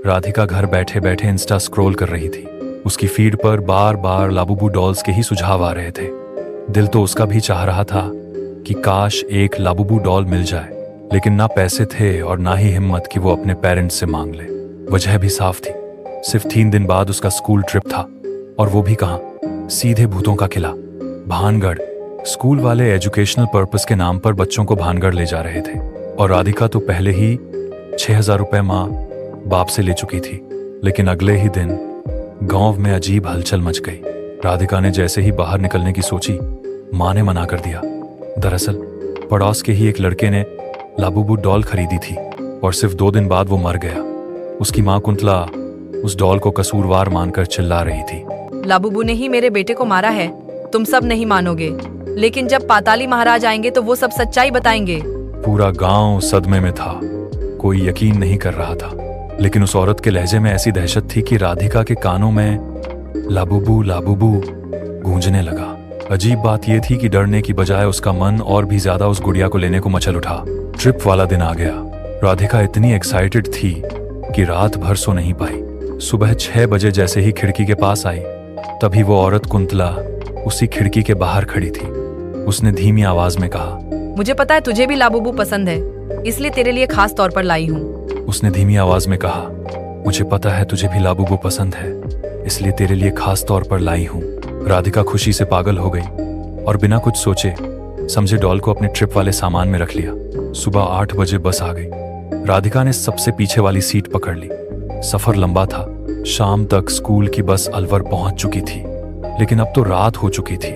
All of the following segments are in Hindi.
राधिका घर बैठे बैठे इंस्टा स्क्रॉल कर रही थी। उसकी फीड पर बार बार लाबूबू डॉल्स के ही सुझाव आ रहे थे। दिल तो उसका भी चाह रहा था कि काश एक लाबूबू डॉल मिल जाए, लेकिन ना पैसे थे और ना ही हिम्मत कि वो अपने पेरेंट्स से मांग ले। वजह भी साफ थी, सिर्फ 3 दिन बाद उसका स्कूल ट्रिप था, और वो भी कहाँ, सीधे भूतों का किला, भानगढ़। स्कूल वाले एजुकेशनल पर्पस के नाम पर बच्चों को भानगढ़ ले जा रहे थे, और राधिका तो पहले ही 6,000 रुपए माँ बाप से ले चुकी थी। लेकिन अगले ही दिन गांव में अजीब हलचल मच गई। राधिका ने जैसे ही बाहर निकलने की सोची, माँ ने मना कर दिया। दरअसल पड़ोस के ही एक लड़के ने लाबूबू डॉल खरीदी थी, और सिर्फ 2 दिन बाद वो मर गया। उसकी माँ कुंतला उस डॉल को कसूरवार मानकर चिल्ला रही थी। लाबूबू ने ही मेरे बेटे को मारा है, तुम सब नहीं मानोगे, लेकिन जब पाताली महाराज आएंगे तो वो सब सच्चाई बताएंगे। पूरा गांव सदमे में था, कोई यकीन नहीं कर रहा था। लेकिन उस औरत के लहजे में ऐसी दहशत थी कि राधिका के कानों में लाबूबू लाबूबू गूंजने लगा। अजीब बात यह थी कि डरने की बजाय उसका मन और भी ज्यादा उस गुड़िया को लेने को मचल उठा। ट्रिप वाला दिन आ गया। राधिका इतनी एक्साइटेड थी कि रात भर सो नहीं पाई। सुबह 6 बजे जैसे ही खिड़की के पास आई, तभी वो औरत कुंतला उसी खिड़की के बाहर खड़ी थी। उसने धीमी आवाज में कहा, मुझे पता है तुझे भी लाबूबू पसंद है, इसलिए तेरे लिए खास तौर पर लाई हूँ। उसने धीमी आवाज में कहा, मुझे पता है तुझे भी लाबूबू पसंद है, इसलिए तेरे लिए खास तौर पर लाई हूँ। राधिका खुशी से पागल हो गई और बिना कुछ सोचे समझे डॉल को अपने ट्रिप वाले सामान में रख लिया। सुबह 8 बजे बस आ गई। राधिका ने सबसे पीछे वाली सीट पकड़ ली। सफर लंबा था। शाम तक स्कूल की बस अलवर पहुंच चुकी थी, लेकिन अब तो रात हो चुकी थी।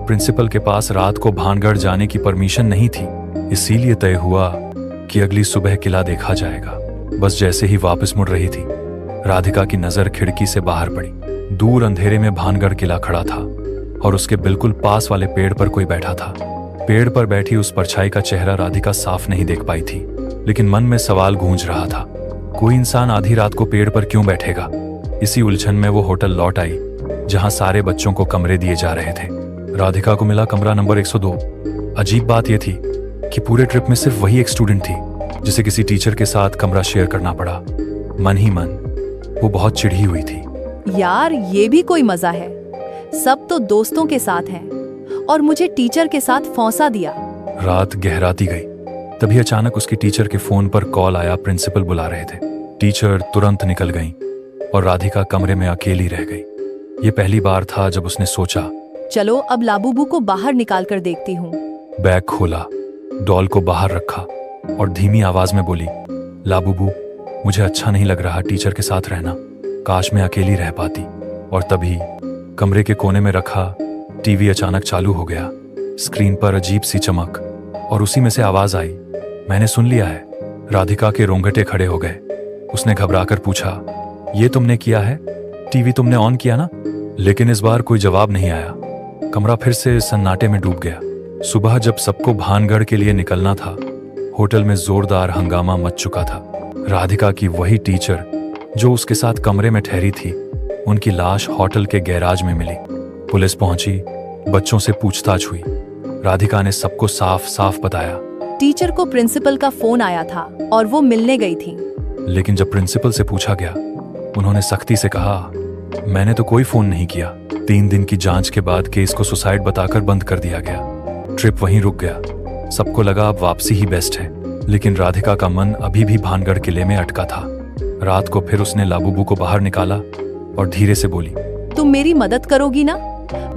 प्रिंसिपल के पास रात को भानगढ़ जाने की परमिशन नहीं थी, इसीलिए तय हुआ कि अगली सुबह किला देखा जाएगा। बस जैसे ही वापस मुड़ रही थी, राधिका की नजर खिड़की से बाहर पड़ी। दूर अंधेरे में भानगढ़ किला खड़ा था, और उसके बिल्कुल पास वाले पेड़ पर कोई बैठा था। पेड़ पर बैठी उस परछाई का चेहरा राधिका साफ नहीं देख पाई थी, लेकिन मन में सवाल गूंज रहा था, कोई इंसान आधी रात को पेड़ पर क्यों बैठेगा। इसी उलझन में वो होटल लौट आई, जहां सारे बच्चों को कमरे दिए जा रहे थे। राधिका को मिला कमरा नंबर 102। अजीब बात यह थी कि पूरे ट्रिप में सिर्फ वही एक स्टूडेंट थी जिसे किसी टीचर के साथ कमरा शेयर करना पड़ा। मन ही मन वो बहुत चिढ़ी हुई थी। यार, ये भी कोई मजा है। सब तो दोस्तों के साथ हैं, और मुझे टीचर के साथ फौंसा दिया। रात गहराती गई, तभी अचानक उसकी टीचर के फोन पर कॉल आया। प्रिंसिपल बुला रहे थे। टीचर तुरंत निकल गईं, और राधिका कमरे में अकेली रह गई। ये पहली बार था जब उसने सोचा, चलो अब लाबूबू को बाहर निकाल कर देखती हूँ। बैग खोला, डॉल को बाहर रखा और धीमी आवाज में बोली, लाबूबू, मुझे अच्छा नहीं लग रहा टीचर के साथ रहना, काश मैं अकेली रह पाती। और तभी कमरे के कोने में रखा टीवी अचानक चालू हो गया। स्क्रीन पर अजीब सी चमक, और उसी में से आवाज आई, मैंने सुन लिया है। राधिका के रोंगटे खड़े हो गए। उसने घबराकर पूछा, ये तुमने किया है? टीवी तुमने ऑन किया ना? लेकिन इस बार कोई जवाब नहीं आया। कमरा फिर से सन्नाटे में डूब गया। सुबह जब सबको भानगढ़ के लिए निकलना था, होटल में जोरदार हंगामा मच चुका था। राधिका की वही टीचर जो उसके साथ कमरे में ठहरी थी, उनकी लाश होटल के गैराज में मिली। पुलिस पहुंची, बच्चों से पूछताछ हुई। राधिका ने सबको साफ साफ बताया। टीचर को प्रिंसिपल का फोन आया था और वो मिलने गई थी। लेकिन जब प्रिंसिपल से पूछा गया, उन्होंने सख्ती से कहा, मैंने तो कोई फोन नहीं किया। 3 दिन की जांच के बाद केस को सुसाइड बताकर बंद कर दिया गया। ट्रिप वहीं रुक गया। सबको लगा अब वापसी ही बेस्ट है, लेकिन राधिका का मन अभी भी भानगढ़ किले में अटका था। रात को फिर उसने लाबूबू को बाहर निकाला और धीरे से बोली, तुम मेरी मदद करोगी ना?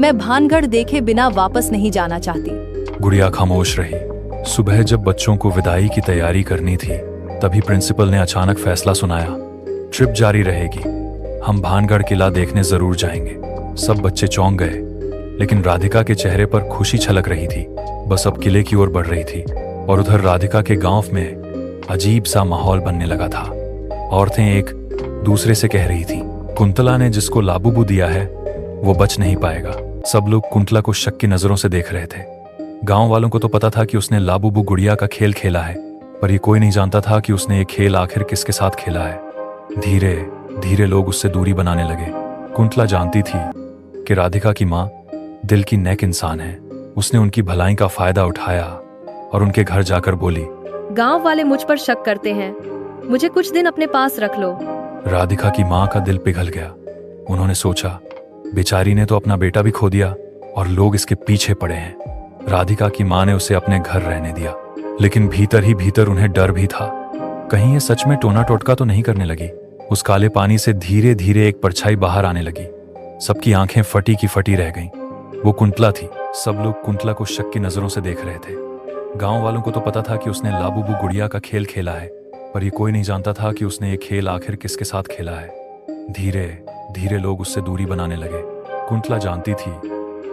मैं भानगढ़ देखे बिना वापस नहीं जाना चाहती। गुड़िया खामोश रही। सुबह जब बच्चों को विदाई की तैयारी करनी थी, तभी प्रिंसिपल ने अचानक फैसला सुनाया, ट्रिप जारी रहेगी, हम भानगढ़ किला देखने जरूर जाएंगे। सब बच्चे चौंक गए, लेकिन राधिका के चेहरे पर खुशी छलक रही थी। बस अब किले की ओर बढ़ रही थी, और उधर राधिका के गांव में अजीब सा माहौल बनने लगा था। औरतें एक दूसरे से कह रही थीं, कुंतला ने जिसको लाबूबू दिया है वो बच नहीं पाएगा। सब लोग कुंतला को शक की नजरों से देख रहे थे। गांव वालों को तो पता था कि उसने लाबूबू गुड़िया का खेल खेला है, पर ये कोई नहीं जानता था कि उसने ये खेल आखिर किसके साथ खेला है। धीरे धीरे लोग उससे दूरी बनाने लगे। कुंतला जानती थी कि राधिका की माँ दिल की नेक इंसान है। उसने उनकी भलाई का फायदा उठाया और उनके घर जाकर बोली, गांव वाले मुझ पर शक करते हैं, मुझे कुछ दिन अपने पास रख लो। राधिका की माँ का दिल पिघल गया। उन्होंने सोचा, बेचारी ने तो अपना बेटा भी खो दिया और लोग इसके पीछे पड़े हैं। राधिका की माँ ने उसे अपने घर रहने दिया, लेकिन भीतर ही भीतर उन्हें डर भी था। कहीं ये सच में टोना टोटका तो नहीं करने लगी। उस काले पानी से धीरे धीरे एक परछाई बाहर आने लगी। सबकी आंखें फटी की फटी रह गईं। वो कुंतला थी। सब लोग कुंतला को शक की नजरों से देख रहे थे। गांव वालों को तो पता था कि उसने लाबूबू गुड़िया का खेल खेला है, पर ये कोई नहीं जानता था कि उसने ये खेल आखिर किसके साथ खेला है। धीरे धीरे लोग उससे दूरी बनाने लगे। कुंतला जानती थी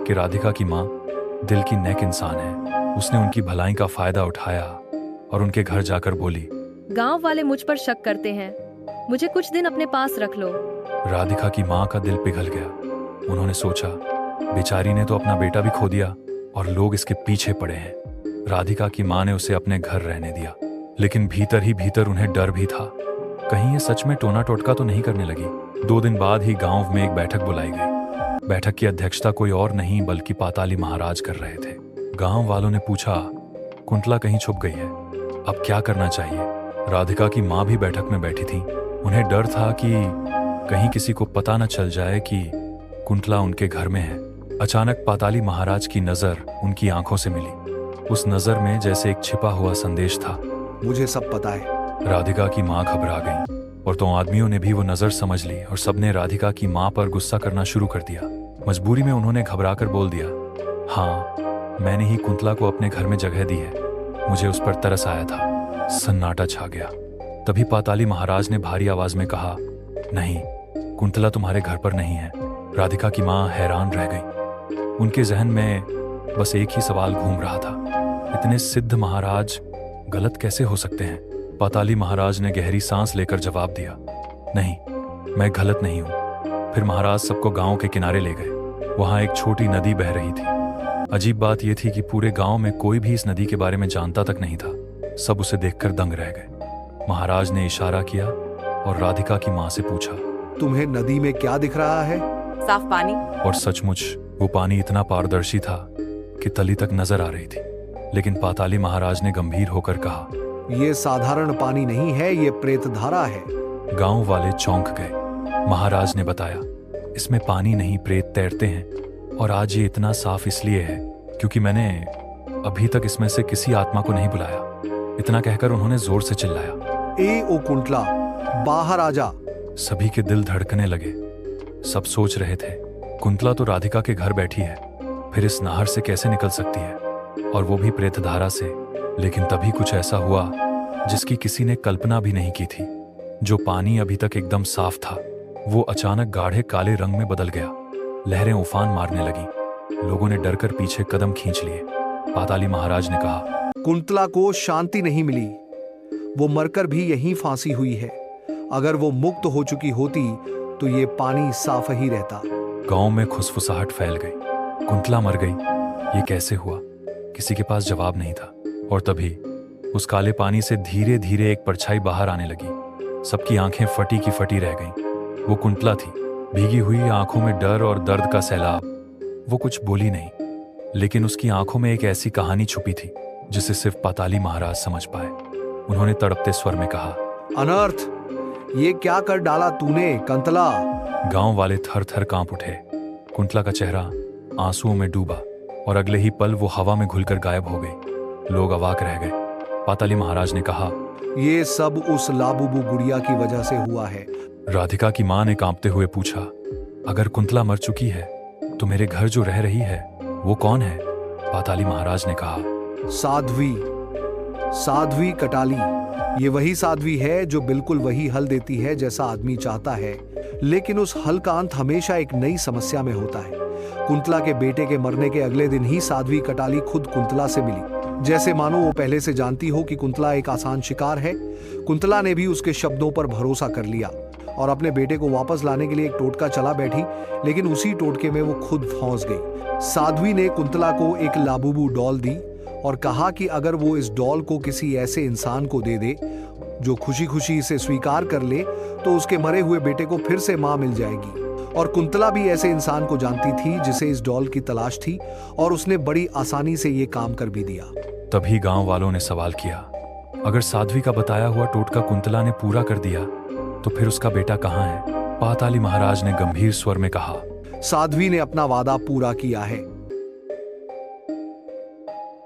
कि राधिका की माँ दिल की नेक इंसान है। उसने उनकी भलाई का फायदा उठाया और उनके घर जाकर बोली, गांव वाले मुझ पर शक करते हैं, मुझे कुछ दिन अपने पास रख लो। राधिका की माँ का दिल पिघल गया। उन्होंने सोचा, बेचारी ने तो अपना बेटा भी खो दिया और लोग इसके पीछे पड़े हैं। राधिका की माँ ने उसे अपने घर रहने दिया, लेकिन भीतर ही भीतर उन्हें डर भी था। कहीं ये सच में टोना टोटका तो नहीं करने लगी। 2 दिन बाद ही गांव में एक बैठक बुलाई गई। बैठक की अध्यक्षता कोई और नहीं बल्कि पाताली महाराज कर रहे थे। गांव वालों ने पूछा, कुंतला कहीं छुप गई है, अब क्या करना चाहिए? राधिका की माँ भी बैठक में बैठी थी। उन्हें डर था कि कहीं किसी को पता न चल जाए कि कुंतला उनके घर में है। अचानक पाताली महाराज की नजर उनकी आंखों से मिली। उस नजर में जैसे एक छिपा हुआ संदेश था। मुझे सब पता है। राधिका की माँ घबरा गई और तो आदमियों ने भी वो नजर समझ ली और सबने राधिका की माँ पर गुस्सा करना शुरू कर दिया। मजबूरी में उन्होंने घबराकर बोल दिया, हाँ, मैंने ही कुंतला को अपने घर में जगह दी है, मुझे उस पर तरस आया था। सन्नाटा छा गया। तभी पाताली महाराज ने भारी आवाज में कहा, नहीं, कुंतला तुम्हारे घर पर नहीं है। राधिका की माँ हैरान रह गई। उनके जहन में बस एक ही सवाल घूम रहा था, इतने सिद्ध महाराज गलत कैसे हो सकते हैं? पाताली महाराज ने गहरी सांस लेकर जवाब दिया, नहीं, मैं गलत नहीं हूं। फिर महाराज सबको गांव के किनारे ले गए। वहां एक छोटी नदी बह रही थी। अजीब बात यह थी कि पूरे गांव में कोई भी इस नदी के बारे में जानता तक नहीं था। सब उसे देखकर दंग रह गए। महाराज ने इशारा किया और राधिका की माँ से पूछा, तुम्हें नदी में क्या दिख रहा है? साफ पानी। और सचमुच वो पानी इतना पारदर्शी था कि तली तक नजर आ रही थी। लेकिन पाताली महाराज ने गंभीर होकर कहा, ये साधारण पानी नहीं है, ये प्रेत धारा है। गांव वाले चौंक गए। महाराज ने बताया, इसमें पानी नहीं, प्रेत तैरते हैं, और आज ये इतना साफ इसलिए है क्योंकि मैंने अभी तक इसमें से किसी आत्मा को नहीं बुलाया। इतना कहकर उन्होंने जोर से चिल्लाया, ए ओ कुंतला, बाहर आ जा। सभी के दिल धड़कने लगे। सब सोच रहे थे, कुंतला तो राधिका के घर बैठी है, फिर इस नहर से कैसे निकल सकती है, और वो भी प्रेतधारा से। लेकिन तभी कुछ ऐसा हुआ जिसकी किसी ने कल्पना भी नहीं की थी। जो पानी अभी तक एकदम साफ था, वो अचानक गाढ़े काले रंग में बदल गया। लहरें उफान मारने लगी। लोगों ने डरकर पीछे कदम खींच लिए। पाताली महाराज ने कहा, कुंतला को शांति नहीं मिली, वो मरकर भी यहीं फांसी हुई है। अगर वो मुक्त हो चुकी होती तो ये पानी साफ ही रहता। गांव में खुसफुसाहट फैल गई। कुंतला मर गई, ये कैसे हुआ? किसी के पास जवाब नहीं था। और तभी उस काले पानी से धीरे धीरे एक परछाई बाहर आने लगी। सबकी आंखें फटी की फटी रह गईं। वो कुंतला थी, भीगी हुई आंखों में डर और दर्द का सैलाब। वो कुछ बोली नहीं, लेकिन उसकी आंखों में एक ऐसी कहानी छुपी थी जिसे सिर्फ पाताली महाराज समझ पाए। उन्होंने तड़पते स्वर में कहा, अनर्थ, ये क्या कर डाला तूने कंतला? गांव वाले थर थर कांप उठे। कुंतला का चेहरा आंसुओं में डूबा और अगले ही पल वो हवा में घुलकर गायब हो गई। लोग अवाक रह गए। पाताली महाराज ने कहा, ये सब उस लाबूबू गुड़िया की वजह से हुआ है। राधिका की मां ने कांपते हुए पूछा, अगर कुंतला मर चुकी है तो मेरे घर जो रह रही है वो कौन है? पाताली महाराज ने कहा, साध्वी, साध्वी कटाली। ये वही साध्वी है जो बिल्कुल वही हल देती है जैसा आदमी चाहता है, लेकिन उस हल का अंत हमेशा एक नई समस्या में होता है। कुंतला के बेटे के मरने के अगले दिन ही साध्वी कटाली खुद कुंतला से मिली, जैसे मानो वो पहले से जानती हो कि कुंतला एक आसान शिकार है। कुंतला ने भी उसके शब्दों पर भरोसा कर लिया और अपने बेटे को वापस लाने के लिए एक टोटका चला बैठी, लेकिन उसी टोटके में वो खुद फंस गई। साध्वी ने कुंतला को एक लाबूबू डॉल दी और कहा कि अगर वो इस डॉल को किसी ऐसे इंसान को दे दे जो खुशी खुशी इसे स्वीकार कर ले, तो उसके मरे हुए बेटे को फिर से मां मिल जाएगी। और कुंतला भी ऐसे इंसान को जानती थी जिसे इस डॉल की तलाश थी, और उसने बड़ी आसानी से ये काम कर भी दिया। तभी गांव वालों ने सवाल किया, अगर साध्वी का बताया हुआ टोटका कुंतला ने पूरा कर दिया तो फिर उसका बेटा कहाँ है? पाताली महाराज ने गंभीर स्वर में कहा। साध्वी ने अपना वादा पूरा किया है।